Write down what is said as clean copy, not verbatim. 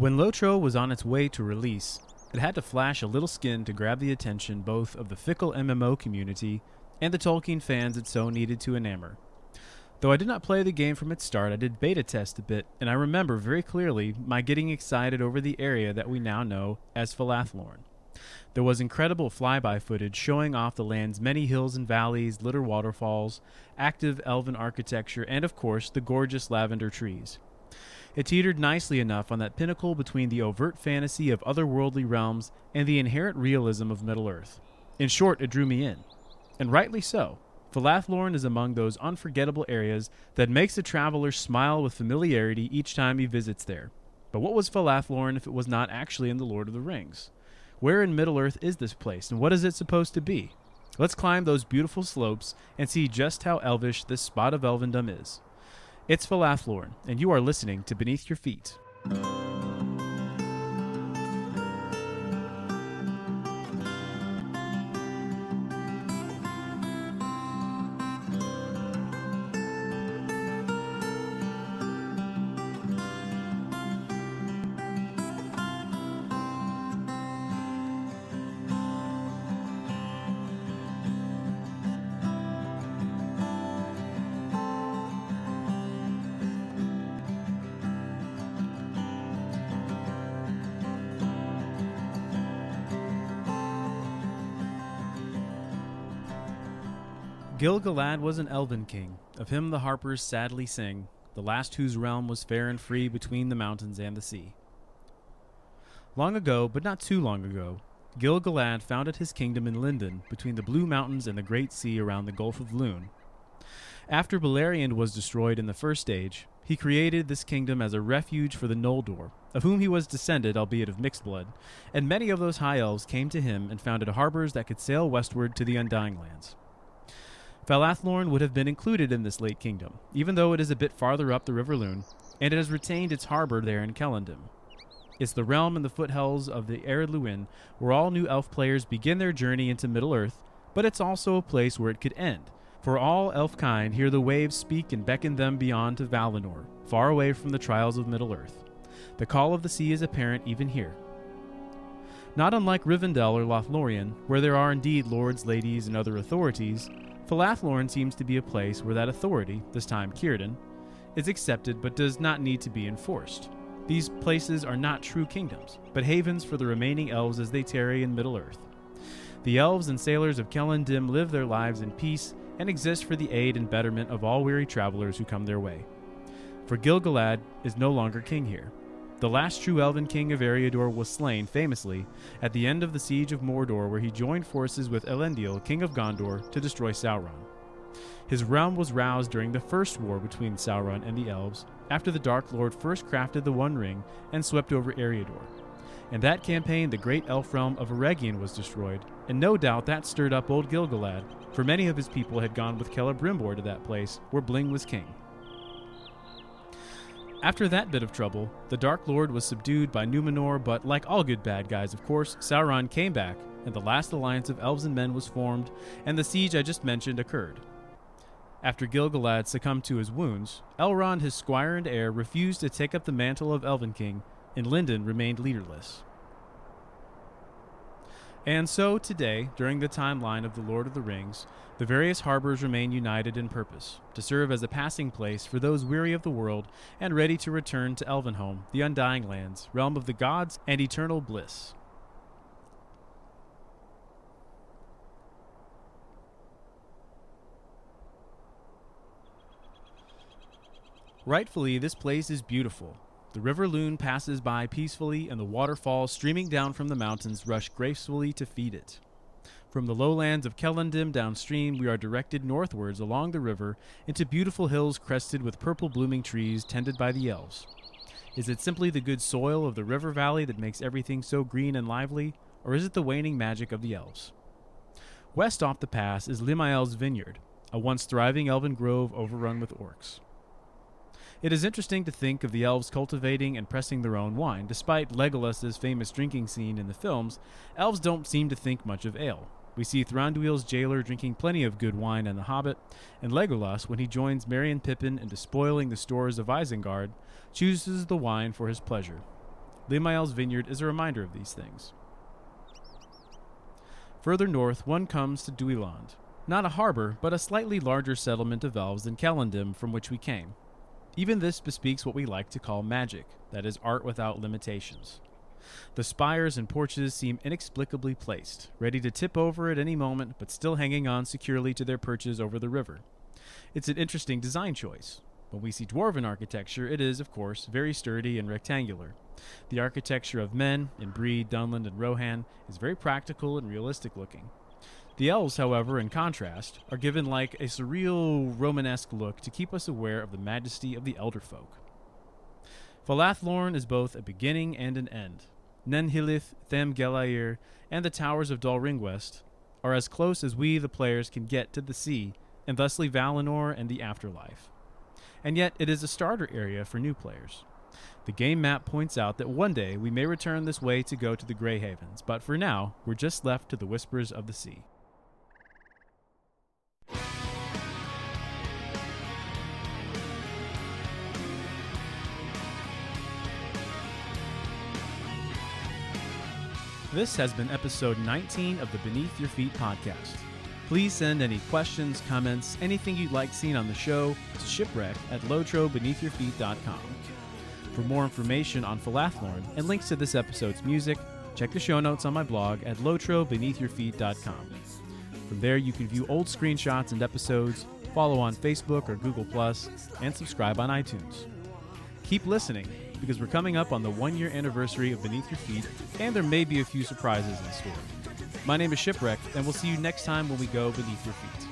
When LOTRO was on its way to release, it had to flash a little skin to grab the attention both of the fickle MMO community and the Tolkien fans it so needed to enamor. Though I did not play the game from its start, I did beta test a bit, and I remember very clearly my getting excited over the area that we now know as Falathlorn. There was incredible flyby footage showing off the land's many hills and valleys, little waterfalls, active elven architecture, and of course the gorgeous lavender trees. It teetered nicely enough on that pinnacle between the overt fantasy of otherworldly realms and the inherent realism of Middle-earth. In short, it drew me in. And rightly so. Falathlorn is among those unforgettable areas that makes a traveler smile with familiarity each time he visits there. But what was Falathlorn if it was not actually in The Lord of the Rings? Where in Middle-earth is this place, and what is it supposed to be? Let's climb those beautiful slopes and see just how elvish this spot of elvendom is. It's Falathlorn, and you are listening to Beneath Your Feet. Gil-galad was an elven king, of him the harpers sadly sing, the last whose realm was fair and free between the mountains and the sea. Long ago, but not too long ago, Gil-galad founded his kingdom in Lindon, between the Blue Mountains and the Great Sea around the Gulf of Lune. After Beleriand was destroyed in the First Age, he created this kingdom as a refuge for the Noldor, of whom he was descended, albeit of mixed blood, and many of those high elves came to him and founded harbors that could sail westward to the Undying Lands. Falathlorn would have been included in this late kingdom, even though it is a bit farther up the River Lune, and it has retained its harbor there in Celondim. It's the realm in the foothills of the arid Luin, where all new elf players begin their journey into Middle-earth, but it's also a place where it could end, for all elf-kind hear the waves speak and beckon them beyond to Valinor, far away from the trials of Middle-earth. The call of the sea is apparent even here. Not unlike Rivendell or Lothlorien, where there are indeed lords, ladies, and other authorities, Falathlorn seems to be a place where that authority, this time Círdan, is accepted but does not need to be enforced. These places are not true kingdoms, but havens for the remaining elves as they tarry in Middle-earth. The elves and sailors of Celondim live their lives in peace and exist for the aid and betterment of all weary travelers who come their way. For Gil-galad is no longer king here. The last true elven king of Eriador was slain, famously, at the end of the siege of Mordor, where he joined forces with Elendil, king of Gondor, to destroy Sauron. His realm was roused during the first war between Sauron and the elves, after the Dark Lord first crafted the One Ring and swept over Eriador. In that campaign, the great elf realm of Eregion was destroyed, and no doubt that stirred up old Gil-galad, for many of his people had gone with Celebrimbor to that place, where Bling was king. After that bit of trouble, the Dark Lord was subdued by Numenor, but like all good bad guys, of course, Sauron came back, and the last alliance of elves and men was formed, and the siege I just mentioned occurred. After Gil-galad succumbed to his wounds, Elrond, his squire and heir, refused to take up the mantle of Elven King, and Lindon remained leaderless. And so, today, during the timeline of The Lord of the Rings, the various harbors remain united in purpose, to serve as a passing place for those weary of the world and ready to return to Elvenhome, the Undying Lands, realm of the gods and eternal bliss. Rightfully, this place is beautiful. The River Lune passes by peacefully, and the waterfalls streaming down from the mountains rush gracefully to feed it. From the lowlands of Celondim downstream, we are directed northwards along the river into beautiful hills crested with purple blooming trees tended by the elves. Is it simply the good soil of the river valley that makes everything so green and lively, or is it the waning magic of the elves? West off the pass is Limael's Vineyard, a once thriving elven grove overrun with orcs. It is interesting to think of the elves cultivating and pressing their own wine. Despite Legolas's famous drinking scene in the films, elves don't seem to think much of ale. We see Thranduil's jailer drinking plenty of good wine in The Hobbit, and Legolas, when he joins Merry and Pippin in despoiling the stores of Isengard, chooses the wine for his pleasure. Limael's vineyard is a reminder of these things. Further north, one comes to Duiland. Not a harbor, but a slightly larger settlement of elves than Kellendim from which we came. Even this bespeaks what we like to call magic, that is, art without limitations. The spires and porches seem inexplicably placed, ready to tip over at any moment, but still hanging on securely to their perches over the river. It's an interesting design choice. When we see dwarven architecture, it is, of course, very sturdy and rectangular. The architecture of men, in Bree, Dunland, and Rohan, is very practical and realistic looking. The elves, however, in contrast, are given like a surreal Romanesque look to keep us aware of the majesty of the elder folk. Falathlorn is both a beginning and an end. Nenhilith, Them Gelair, and the towers of Dol Ringwest are as close as we, the players, can get to the sea, and thusly Valinor and the afterlife. And yet it is a starter area for new players. The game map points out that one day we may return this way to go to the Grey Havens, but for now, we're just left to the Whispers of the Sea. This has been episode 19 of the Beneath Your Feet podcast. Please send any questions, comments, anything you'd like seen on the show to shipwreck@lotrobeneathyourfeet.com. For more information on Falathlorn and links to this episode's music, check the show notes on my blog at lotrobeneathyourfeet.com. From there, you can view old screenshots and episodes, follow on Facebook or Google+, and subscribe on iTunes. Keep listening, because we're coming up on the 1-year anniversary of Beneath Your Feet, and there may be a few surprises in store. My name is Shipwreck, and we'll see you next time when we go beneath your feet.